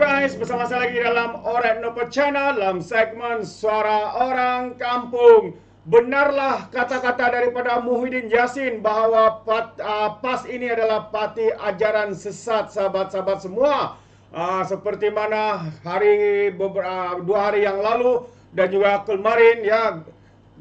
guys, bersama saya lagi dalam Oret Nopo Channel dalam segmen Suara Orang Kampung. Benarlah kata-kata daripada Muhyiddin Yassin bahawa PAS ini adalah parti ajaran sesat, sahabat-sahabat semua. Seperti mana dua hari yang lalu dan juga kemarin ya,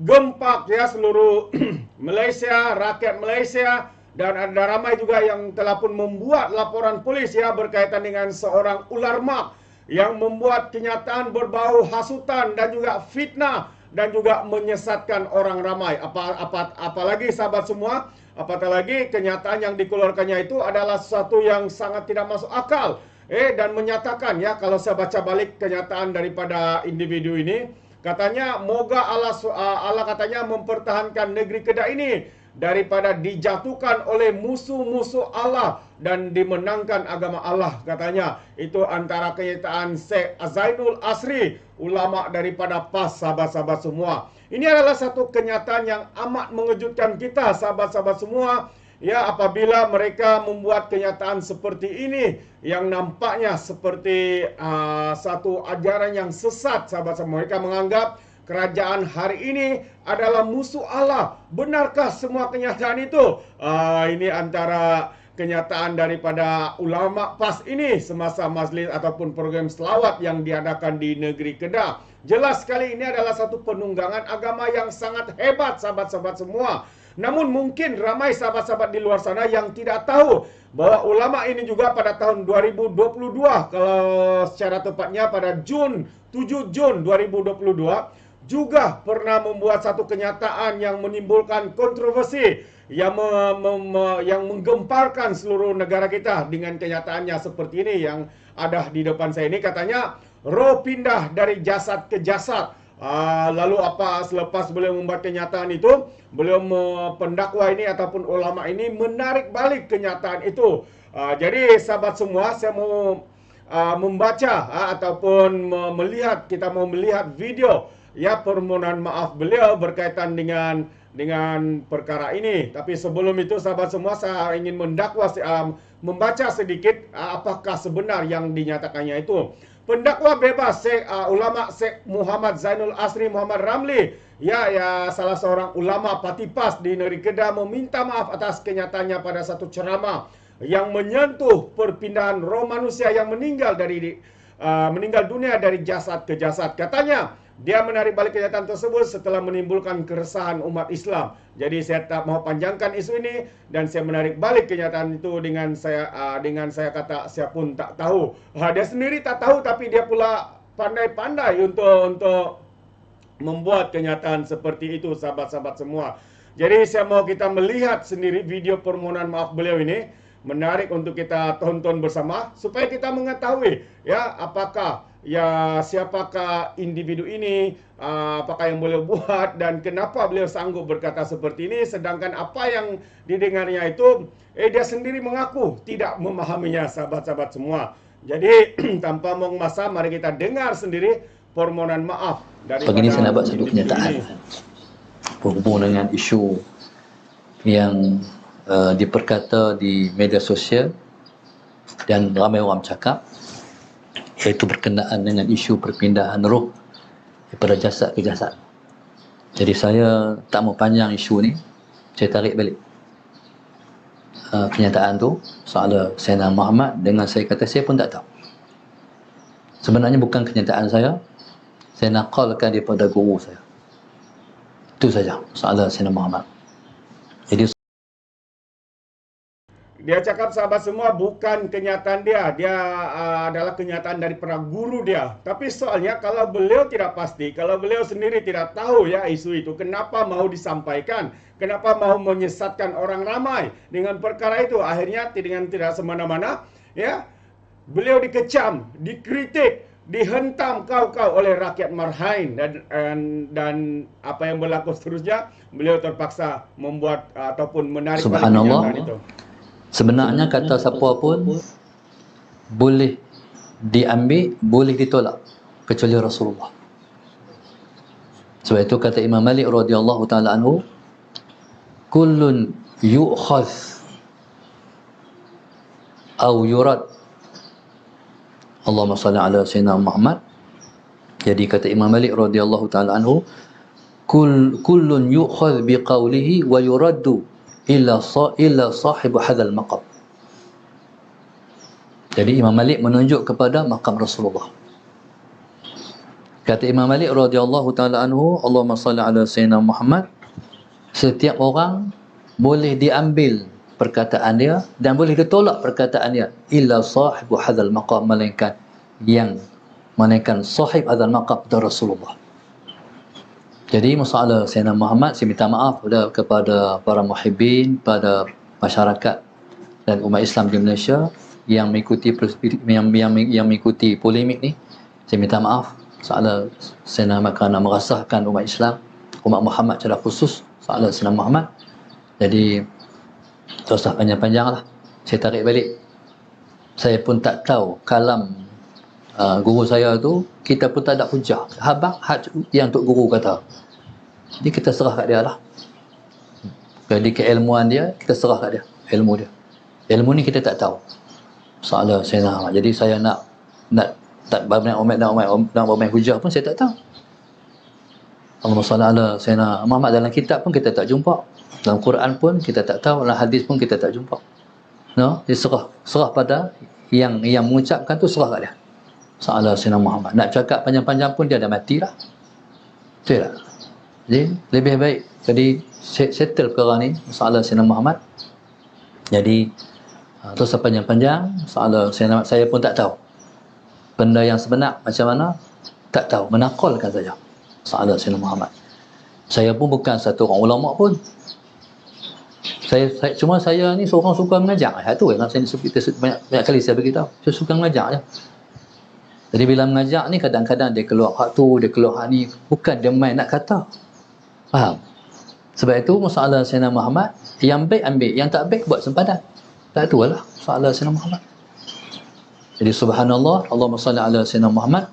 gempak ya seluruh Malaysia, rakyat Malaysia. Dan ada ramai juga yang telah pun membuat laporan polis ya berkaitan dengan seorang ulama yang membuat kenyataan berbau hasutan dan juga fitnah dan juga menyesatkan orang ramai. Apalagi sahabat semua, apatah lagi kenyataan yang dikeluarkannya itu adalah sesuatu yang sangat tidak masuk akal. Dan menyatakan ya, kalau saya baca balik kenyataan daripada individu ini, katanya moga Allah katanya mempertahankan negeri Kedah ini daripada dijatuhkan oleh musuh-musuh Allah dan dimenangkan agama Allah, katanya. Itu antara kenyataan Syekh Zainul Asri, ulama daripada PAS, sahabat-sahabat semua. Ini adalah satu kenyataan yang amat mengejutkan kita, sahabat-sahabat semua. Ya, apabila mereka membuat kenyataan seperti ini yang nampaknya seperti satu ajaran yang sesat, sahabat-sahabat. Mereka menganggap kerajaan hari ini adalah musuh Allah. Benarkah semua kenyataan itu? Ini antara kenyataan daripada ulama PAS ini semasa majlis ataupun program selawat yang diadakan di negeri Kedah. Jelas sekali ini adalah satu penunggangan agama yang sangat hebat, sahabat-sahabat semua. Namun mungkin ramai sahabat-sahabat di luar sana yang tidak tahu bahwa ulama ini juga pada tahun 2022, kalau secara tepatnya pada 7 Jun 2022, juga pernah membuat satu kenyataan yang menimbulkan kontroversi yang menggemparkan seluruh negara kita dengan kenyataannya seperti ini yang ada di depan saya ini. Katanya roh pindah dari jasad ke jasad. Lalu apa selepas beliau membuat kenyataan itu, beliau pendakwa ini ataupun ulama ini menarik balik kenyataan itu. Jadi sahabat semua, saya mau membaca ataupun melihat, kita mau melihat video ya permohonan maaf beliau berkaitan dengan perkara ini. Tapi sebelum itu sahabat semua, saya ingin membaca sedikit apakah sebenar yang dinyatakannya itu. Pendakwa bebas ulama Syekh Muhammad Zainul Asri Muhammad Ramli, ya salah seorang ulama parti PAS di negeri Kedah, meminta maaf atas kenyataannya pada satu ceramah yang menyentuh perpindahan roh manusia yang meninggal dunia dari jasad ke jasad. Katanya dia menarik balik kenyataan tersebut setelah menimbulkan keresahan umat Islam. Jadi saya tak mau panjangkan isu ini dan saya menarik balik kenyataan itu dengan saya kata saya pun tak tahu. Dia sendiri tak tahu tapi dia pula pandai-pandai untuk membuat kenyataan seperti itu, sahabat-sahabat semua. Jadi saya mau kita melihat sendiri video permohonan maaf beliau ini. Menarik untuk kita tonton bersama supaya kita mengetahui ya apakah siapakah individu ini, apakah yang beliau buat dan kenapa beliau sanggup berkata seperti ini, sedangkan apa yang didengarnya itu dia sendiri mengaku tidak memahaminya, sahabat-sahabat semua. Jadi tanpa membuang masa, mari kita dengar sendiri permohonan maaf daripada begini. Saya nak buat satu kenyataan berhubung dengan isu yang diperkata di media sosial dan ramai orang cakap, iaitu berkenaan dengan isu perpindahan roh daripada jasad ke jasad. Jadi saya tak mau panjang isu ni, saya tarik balik kenyataan tu soal Sayyidina Muhammad dengan saya kata saya pun tak tahu. Sebenarnya bukan kenyataan saya naqalkan daripada guru saya. Itu saja soal Sayyidina Muhammad. Jadi dia cakap, sahabat semua, bukan kenyataan dia adalah kenyataan daripada guru dia. Tapi soalnya kalau beliau tidak pasti, kalau beliau sendiri tidak tahu ya isu itu, kenapa mau disampaikan, kenapa mau menyesatkan orang ramai dengan perkara itu. Akhirnya dengan tidak semena-mana ya, beliau dikecam, dikritik, dihentam kau oleh rakyat Marhain dan apa yang berlaku seterusnya, beliau terpaksa membuat ataupun menarik balik kenyataan itu. Sebenarnya kata siapa pun boleh diambil, boleh ditolak kecuali Rasulullah. Sebab itu kata Imam Malik radhiyallahu taala anhu, kullun yu'khadh aw yurad Allahumma salli ala Sayyidina Muhammad. Jadi kata Imam Malik radhiyallahu taala anhu, kullun yu'khadh biqaulihi wa yuraddu illa sahib hadzal maqam. Jadi Imam Malik menunjuk kepada makam Rasulullah. Kata Imam Malik radhiyallahu taala anhu, Allahumma salli ala Sayyidina Muhammad, setiap orang boleh diambil perkataan dia dan boleh ditolak perkataan dia illa sahib hadzal maqam, melainkan sahib hadzal maqam itu Rasulullah. Jadi masalah Sayyidina Muhammad, saya minta maaf kepada para muhibbin, pada masyarakat dan umat Islam di Malaysia yang mengikuti polemik ni. Saya minta maaf soal Sayyidina Muhammad kerana merasahkan umat Islam, umat Muhammad secara khusus, soal Sayyidina Muhammad. Jadi tak usah panjang-panjang lah, saya tarik balik. Saya pun tak tahu kalam guru saya tu, kita pun tak ada hujah. Habang yang Tok Guru kata. Jadi kita serah kat dia lah. Jadi keilmuan dia, kita serah kat dia. Ilmu dia. Ilmu ni kita tak tahu. Soal Sayyidina Muhammad. Jadi saya nak bermain hujah pun saya tak tahu. Allahumma salli ala Sayyidina Muhammad, dalam kitab pun kita tak jumpa. Dalam Quran pun kita tak tahu. Dalam hadis pun kita tak jumpa. No? Dia serah pada yang mengucapkan tu, serah kat dia. Soal Sayyidina Muhammad. Nak cakap panjang-panjang pun dia dah mati lah. Betul tak? Jadi lebih baik jadi settle perkara ni, soal Sayyidina Muhammad. Jadi tu sepanjang-panjang soal Sayyidina Muhammad, saya pun tak tahu benda yang sebenar macam mana, tak tahu, menakalkan saja soal Sayyidina Muhammad. Saya pun bukan satu orang ulama pun. Cuma saya ni seorang suka mengajar. Itu yang saya banyak kali saya beritahu. Saya suka mengajar je. Jadi bila mengajar ni kadang-kadang dia keluar hak tu, dia keluar hak ni, bukan dia main nak kata. Faham? Sebab itu masalah Sayyidina Muhammad, yang baik ambil, yang tak baik buat sempadan. Tak tu lah masalah Sayyidina Muhammad. Jadi subhanallah, Allahumma salli ala Sayyidina Muhammad.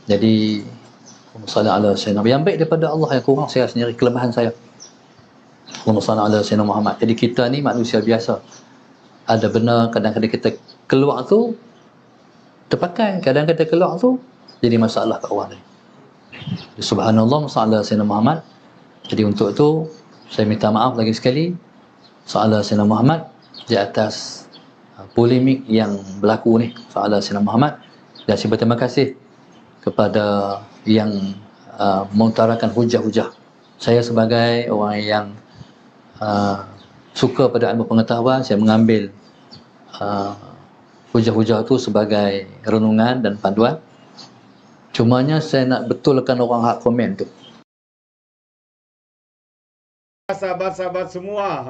Jadi Allahumma salli ala Sayyidina Muhammad. Yang baik daripada Allah, yang kurang saya sendiri, kelemahan saya. Allahumma salli ala Sayyidina Muhammad. Jadi kita ni manusia biasa. Ada benar, kadang-kadang kita keluar tu terpakai, kadang kita keluar tu jadi masalah kat orang ni. Subhanallah, masalah Sayyidina Muhammad. Jadi untuk tu saya minta maaf lagi sekali soal Sayyidina Muhammad di atas polemik yang berlaku ni soal Sayyidina Muhammad. Dan saya berterima kasih kepada yang mengutarakan hujah-hujah. Saya sebagai orang yang suka pada ilmu pengetahuan, saya mengambil hujah-hujah tu sebagai renungan dan panduan. Cumanya saya nak betulkan orang hak komen tu. Sahabat-sahabat semua,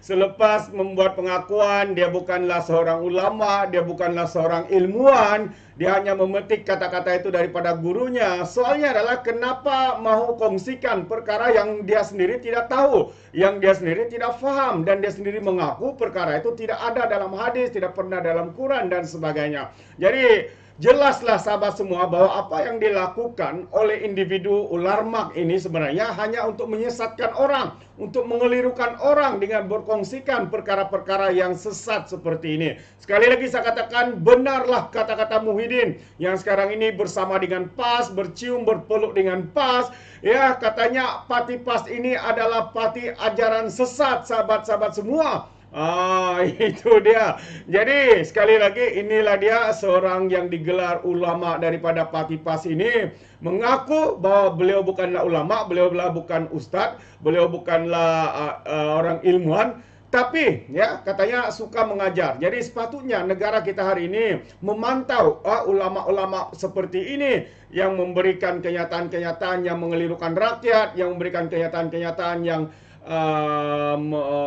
selepas membuat pengakuan dia bukanlah seorang ulama, dia bukanlah seorang ilmuwan, dia hanya memetik kata-kata itu daripada gurunya. Soalnya adalah kenapa mahu kongsikan perkara yang dia sendiri tidak tahu, yang dia sendiri tidak faham, dan dia sendiri mengaku perkara itu tidak ada dalam hadis, tidak pernah dalam Quran dan sebagainya. Jadi jelaslah sahabat semua bahwa apa yang dilakukan oleh individu ular mak ini sebenarnya hanya untuk menyesatkan orang, untuk mengelirukan orang dengan berkongsikan perkara-perkara yang sesat seperti ini. Sekali lagi saya katakan, benarlah kata-kata Muhyiddin yang sekarang ini bersama dengan PAS, bercium berpeluk dengan PAS. Ya, katanya parti PAS ini adalah parti ajaran sesat, sahabat-sahabat semua. Itu dia. Jadi sekali lagi, inilah dia seorang yang digelar ulama daripada parti PAS ini, mengaku bahwa beliau bukanlah ulama, beliau bukan ustaz, beliau bukanlah orang ilmuwan, tapi ya katanya suka mengajar. Jadi sepatutnya negara kita hari ini memantau ulama-ulama seperti ini yang memberikan kenyataan-kenyataan yang mengelirukan rakyat, yang memberikan kenyataan-kenyataan yang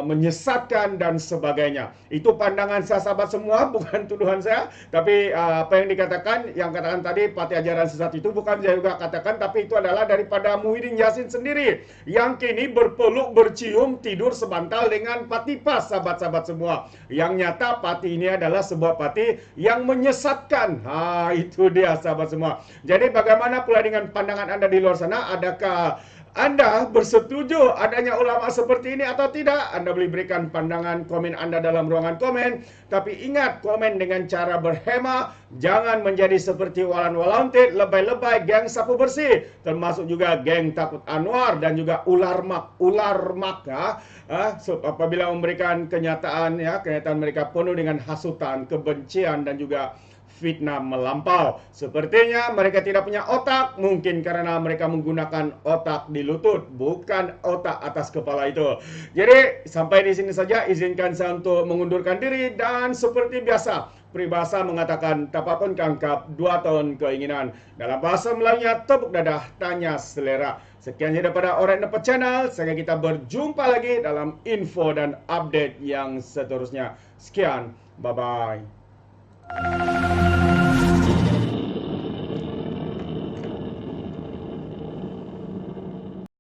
menyesatkan dan sebagainya. Itu pandangan saya sahabat semua, bukan tuduhan saya. Tapi apa yang dikatakan, yang katakan tadi parti ajaran sesat itu bukan saya juga katakan, tapi itu adalah daripada Muhyiddin Yassin sendiri yang kini berpeluk, bercium, tidur sebantal dengan parti PAS, sahabat-sahabat semua. Yang nyata parti ini adalah sebuah parti yang menyesatkan. Itu dia sahabat semua. Jadi bagaimana pula dengan pandangan Anda di luar sana? Adakah Anda bersetuju adanya ulama seperti ini atau tidak? Anda boleh berikan pandangan komen Anda dalam ruangan komen. Tapi ingat, komen dengan cara berhema. Jangan menjadi seperti Walan Walantit, lebay-lebay, geng sapu bersih. Termasuk juga geng Takut Anwar dan juga ular mak. Apabila memberikan kenyataan mereka penuh dengan hasutan, kebencian dan juga fitnah melampau. Sepertinya mereka tidak punya otak, mungkin karena mereka menggunakan otak di lutut, bukan otak atas kepala itu. Jadi, sampai di sini saja, izinkan saya untuk mengundurkan diri, dan seperti biasa, peribahasa mengatakan, tapapun kangkap, 2 tahun keinginan. Dalam bahasa Melayunya, tepuk dadah, tanya selera. Sekian saja daripada Alright Nepal Channel. Sampai kita berjumpa lagi dalam info dan update yang seterusnya. Sekian, bye-bye.